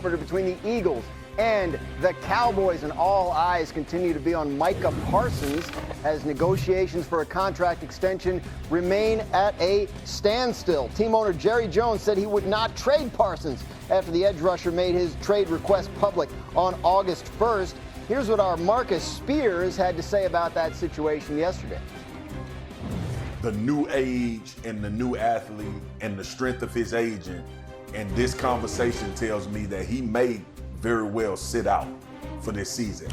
opener between the Eagles and the Cowboys, and all eyes continue to be on Micah Parsons as negotiations for a contract extension remain at a standstill. Team owner Jerry Jones said he would not trade Parsons after the edge rusher made his trade request public on August 1st. Here's what our Marcus Spears had to say about that situation yesterday. The new age and the new athlete and the strength of his agent, and this conversation tells me that he may very well sit out for this season.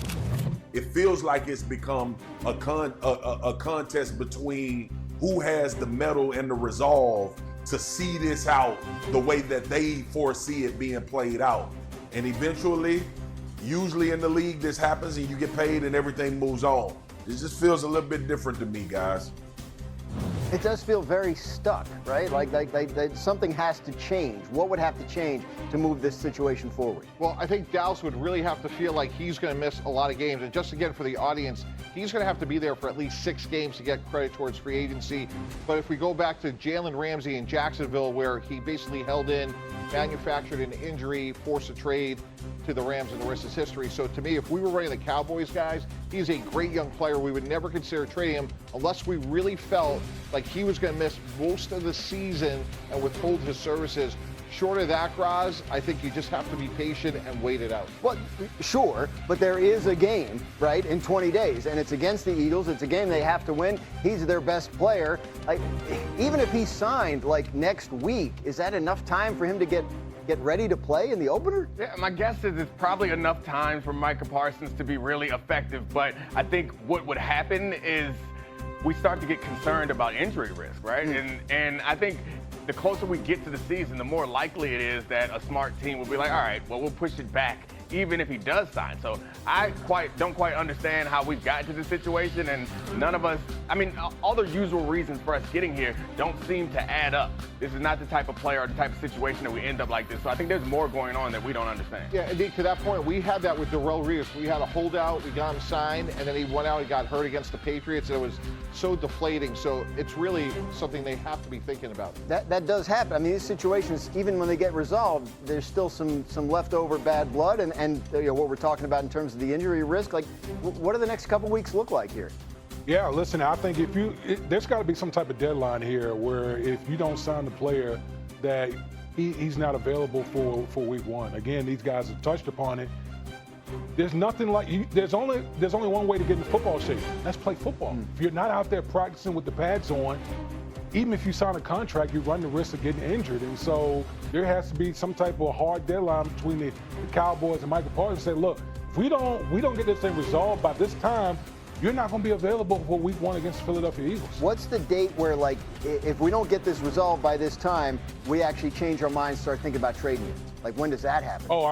It feels like it's become a contest between who has the mettle and the resolve to see this out the way that they foresee it being played out. And eventually, usually in the league, this happens and you get paid and everything moves on. It just feels a little bit different to me, guys. It does feel very stuck, right? Like something has to change. What would have to change to move this situation forward? Well, I think Dallas would really have to feel like he's going to miss a lot of games. And just again, for the audience, he's going to have to be there for at least 6 games to get credit towards free agency. But if we go back to Jalen Ramsey in Jacksonville, where he basically held in, manufactured an injury, forced a trade to the Rams, and the rest is history. So to me, if we were running the Cowboys, guys, he's a great young player. We would never consider trading him unless we really felt like he was going to miss most of the season and withhold his services. Short of that, Graz, I think you just have to be patient and wait it out. Well, sure, but there is a game, right, in 20 days, and it's against the Eagles. It's a game they have to win. He's their best player. Even if he signed, next week, is that enough time for him to get ready to play in the opener? Yeah, my guess is it's probably enough time for Micah Parsons to be really effective, but I think what would happen is we start to get concerned about injury risk, right? And I think the closer we get to the season, the more likely it is that a smart team will be like, all right, well, we'll push it back even if he does sign. So I don't quite understand how we've gotten to this situation, and none of us, all the usual reasons for us getting here don't seem to add up. This is not the type of player or the type of situation that we end up like this. So I think there's more going on that we don't understand. Yeah, indeed, to that point, we had that with Darrelle Revis. We had a holdout, we got him signed, and then he went out and got hurt against the Patriots, and it was so deflating. So it's really something they have to be thinking about. That does happen. These situations, even when they get resolved, there's still some leftover bad blood, and what we're talking about in terms of the injury risk. What do the next couple weeks look like here? Yeah, listen, I think there's got to be some type of deadline here where if you don't sign the player, that he's not available for week 1. Again, these guys have touched upon it. There's nothing like there's only one way to get in football shape. That's play football. If you're not out there practicing with the pads on, even if you sign a contract, you run the risk of getting injured. And so there has to be some type of hard deadline between the Cowboys and Micah Parsons and say, look, if we don't get this thing resolved by this time, you're not going to be available for week 1 against the Philadelphia Eagles. What's the date where, if we don't get this resolved by this time, we actually change our minds, start thinking about trading it? When does that happen? Oh,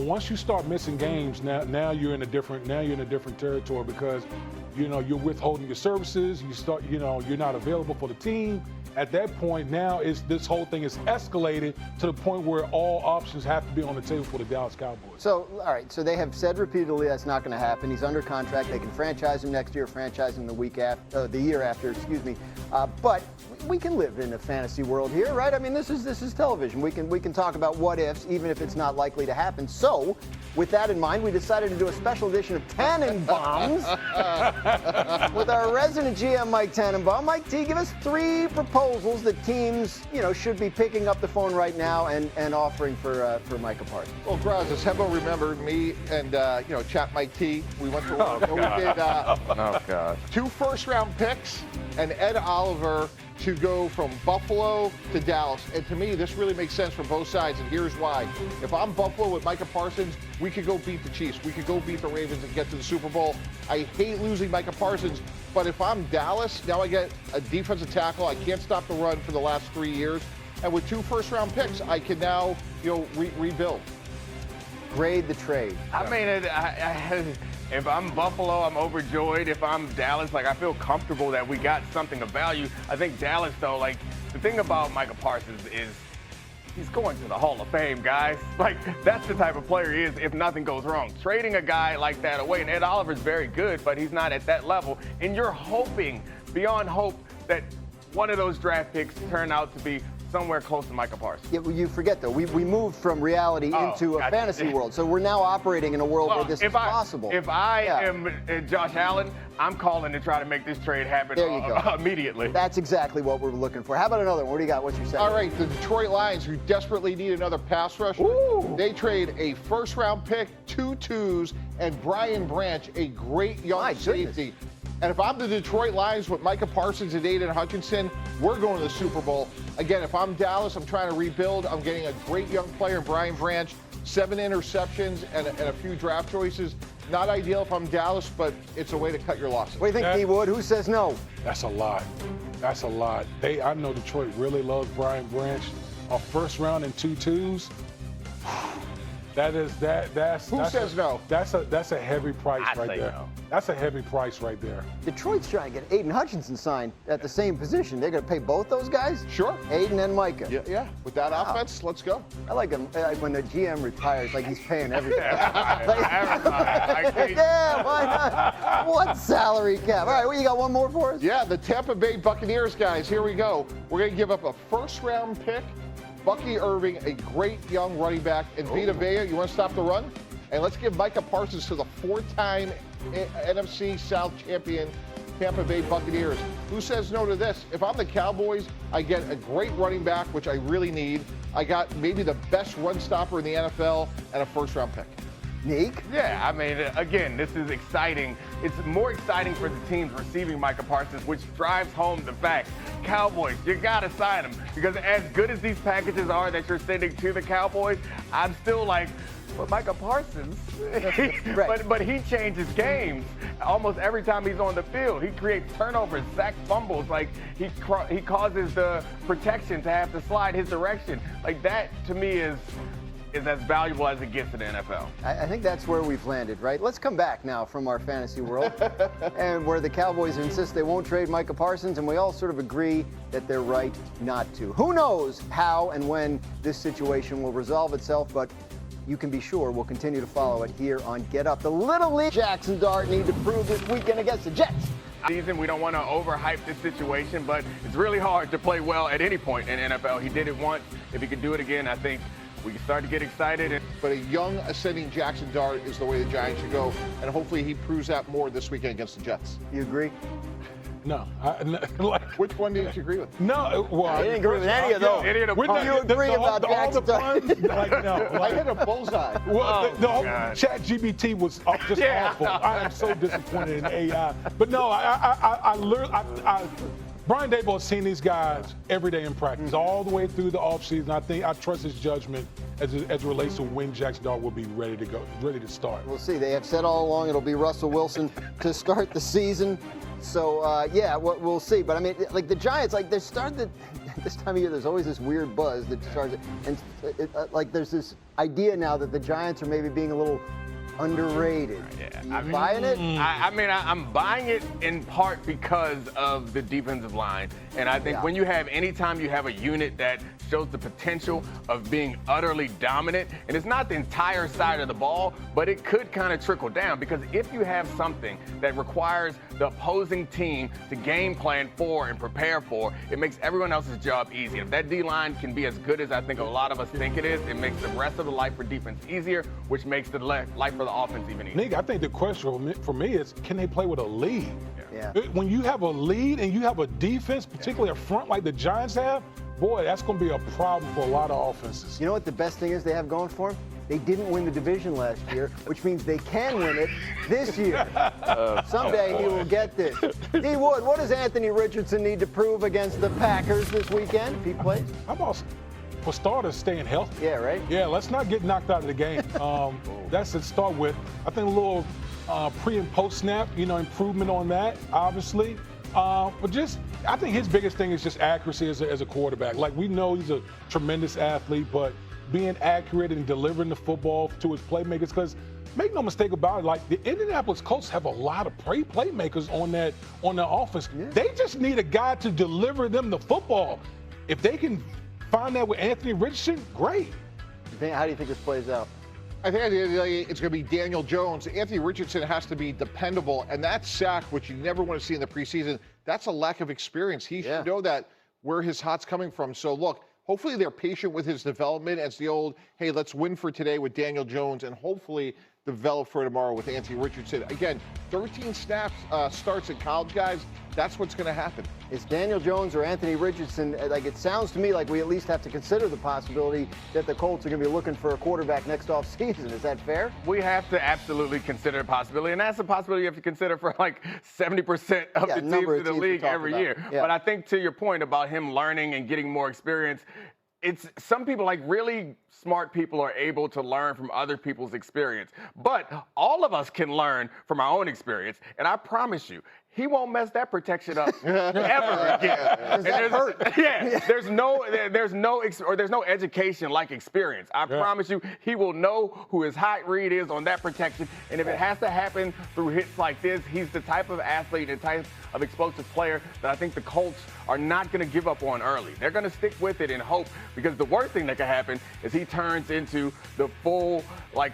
once you start missing games, now you're in a different territory because, you're withholding your services. You're not available for the team. At that point, now this whole thing is escalated to the point where all options have to be on the table for the Dallas Cowboys. So, all right, so they have said repeatedly that's not going to happen. He's under contract. They can franchise him next year, franchise him the year after, but we can live in a fantasy world here, right? This is television. We can talk about what ifs, even if it's not likely to happen. So, with that in mind, we decided to do a special edition of Tannenbaums with our resident GM, Mike Tannenbaum. Mike T, give us 3 proposals that teams, should be picking up the phone right now and offering for Micah Parsons. Well, Graz, as Hebo remembered, me and Chat Mike T, we went to we did 2 first-round picks and Ed Oliver to go from Buffalo to Dallas. And to me, this really makes sense for both sides, and here's why. If I'm Buffalo with Micah Parsons, we could go beat the Chiefs. We could go beat the Ravens and get to the Super Bowl. I hate losing Micah Parsons, but if I'm Dallas, now I get a defensive tackle. I can't stop the run for the last 3 years. And with 2 first-round picks, I can now, rebuild. Grade the trade. If I'm Buffalo, I'm overjoyed. If I'm Dallas, I feel comfortable that we got something of value. I think Dallas, though, the thing about Micah Parsons is he's going to the Hall of Fame, guys. That's the type of player he is if nothing goes wrong. Trading a guy like that away, and Ed Oliver's very good, but he's not at that level. And you're hoping, beyond hope, that one of those draft picks turn out to be somewhere close to Micah Parsons. Yeah, well, you forget, though, we moved from reality into a gotcha. fantasy world. So we're now operating in a world where this is possible. If I am Josh Allen, I'm calling to try to make this trade happen There you go. immediately. That's exactly what we're looking for. How about another one? What do you got? What's your second? All right, the Detroit Lions, who desperately need another pass rusher, they trade a first-round pick, 2 2s, and Brian Branch, a great young safety. And if I'm the Detroit Lions with Micah Parsons and Jayden Hutchinson, we're going to the Super Bowl. Again, if I'm Dallas, I'm trying to rebuild. I'm getting a great young player, Brian Branch, 7 interceptions and a few draft choices. Not ideal if I'm Dallas, but it's a way to cut your losses. What do you think, D. Wood? Who says no? That's a lot. That's a lot. I know Detroit really loves Brian Branch. A first round and 2 2s. Who says no? That's a heavy price right there. No. That's a heavy price right there. Detroit's trying to get Aiden Hutchinson signed at the same position. They're going to pay both those guys? Sure. Aiden and Micah. Yeah. With that offense, let's go. I like him when the GM retires, like he's paying everything. Everybody. Yeah, why not? What salary cap? All right, well, you got one more for us? Yeah, the Tampa Bay Buccaneers, guys. Here we go. We're going to give up a first-round pick, Bucky Irving, a great young running back, and Vita Vea. You want to stop the run? And let's give Micah Parsons to the 4-time NFC South champion Tampa Bay Buccaneers. Who says no to this? If I'm the Cowboys, I get a great running back, which I really need. I got maybe the best run stopper in the NFL and a first-round pick. Neek? Yeah, I mean, again, this is exciting. It's more exciting for the teams receiving Micah Parsons, which drives home the fact, Cowboys, you got to sign him. Because as good as these packages are that you're sending to the Cowboys, I'm still like, but Micah Parsons, Right. but he changes games almost every time he's on the field. He creates turnovers, sack fumbles. Like he causes the protection to have to slide his direction. Like that to me is as valuable as it gets in the NFL. I think that's where we've landed, right? Let's come back now from our fantasy world and where the Cowboys insist they won't trade Micah Parsons, and we all sort of agree that they're right not to. Who knows how and when this situation will resolve itself, but you can be sure we'll continue to follow it here on Get Up. The Little League Jackson Dart need to prove this weekend against the Jets. Season, we don't want to overhype this situation, but it's really hard to play well at any point in NFL. He did it once. If he could do it again, I think we can start to get excited. But a young, ascending Jackson Dart is the way the Giants should go, and hopefully he proves that more this weekend against the Jets. You agree? No. Which one did you agree with? No. Well, I didn't agree with any of those. Any of the What do you agree about all the Jackson Dart? puns? Like, no. I hit a bullseye. Well, the whole God. ChatGPT was just Yeah. awful. I am so disappointed in AI. But no, I learned. Brian Daboll has seen these guys every day in practice, all the way through the offseason. I trust his judgment as it relates to when Jackson Dart will be ready to go, ready to start. We'll see. They have said all along it'll be Russell Wilson to start the season. So, yeah, we'll see. But, I mean, like the Giants, like they're starting this time of year, there's always this weird buzz that starts. And, like, there's this idea now that the Giants are maybe being a little underrated. Yeah. You buying it? I'm buying it in part because of the defensive line. And I think anytime you have a unit that shows the potential of being utterly dominant, and it's not the entire side of the ball, but it could kind of trickle down, because if you have something that requires the opposing team to game plan for and prepare for, it makes everyone else's job easy. If that D-line can be as good as I think a lot of us think it is, it makes the rest of the life for defense easier, which makes the life for the offense even easier. Nick, I think the question for me is, can they play with a lead? Yeah. When you have a lead and you have a defense, particularly a front like the Giants have, boy, that's going to be a problem for a lot of offenses. You know what the best thing is they have going for them? They didn't win the division last year, which means they can win it this year. Someday he will get this. D. Wood, what does Anthony Richardson need to prove against the Packers this weekend if he plays? How about, for starters, staying healthy? Yeah, right? Yeah, let's not get knocked out of the game. That's to start with. I think a little pre and post snap, improvement on that, obviously. But I think his biggest thing is just accuracy as a quarterback. Like, we know he's a tremendous athlete, but being accurate and delivering the football to his playmakers, because make no mistake about it, like the Indianapolis Colts have a lot of playmakers on their offense. Yeah. They just need a guy to deliver them the football. If they can find that with Anthony Richardson, great. How do you think this plays out? I think at the end of the day, it's going to be Daniel Jones. Anthony Richardson has to be dependable, and that sack, which you never want to see in the preseason, that's a lack of experience. He should know that where his hot's coming from. So, look, hopefully they're patient with his development as the old, hey, let's win for today with Daniel Jones and hopefully develop for tomorrow with Anthony Richardson. Again, 13 snaps starts in college, guys. That's what's going to happen. Is Daniel Jones or Anthony Richardson, like it sounds to me like we at least have to consider the possibility that the Colts are going to be looking for a quarterback next offseason. Is that fair? We have to absolutely consider the possibility, and that's a possibility you have to consider for like 70% of the teams in the league every year. Yeah. But I think to your point about him learning and getting more experience, it's some people, like really smart people, are able to learn from other people's experience. But all of us can learn from our own experience. And I promise you, he won't mess that protection up ever again. There's no education like experience. I promise you, he will know who his height read is on that protection. And if it has to happen through hits like this, he's the type of athlete and type of explosive player that I think the Colts are not going to give up on early. They're going to stick with it and hope, because the worst thing that could happen is he turns into the full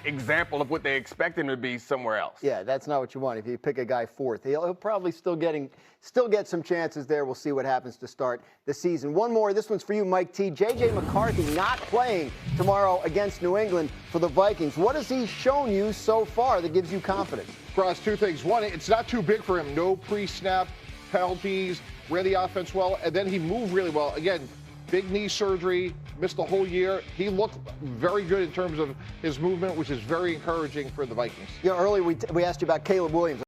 example of what they expect him to be somewhere else. Yeah, that's not what you want. If you pick a guy fourth, he'll probably still get some chances there. We'll see what happens to start the season. One more. This one's for you, Mike T. J.J. McCarthy not playing tomorrow against New England for the Vikings. What has he shown you so far that gives you confidence? Cross, two things. One, it's not too big for him. No pre-snap penalties, ran the offense well, and then he moved really well. Again, big knee surgery, missed the whole year. He looked very good in terms of his movement, which is very encouraging for the Vikings. Earlier we asked you about Caleb Williams.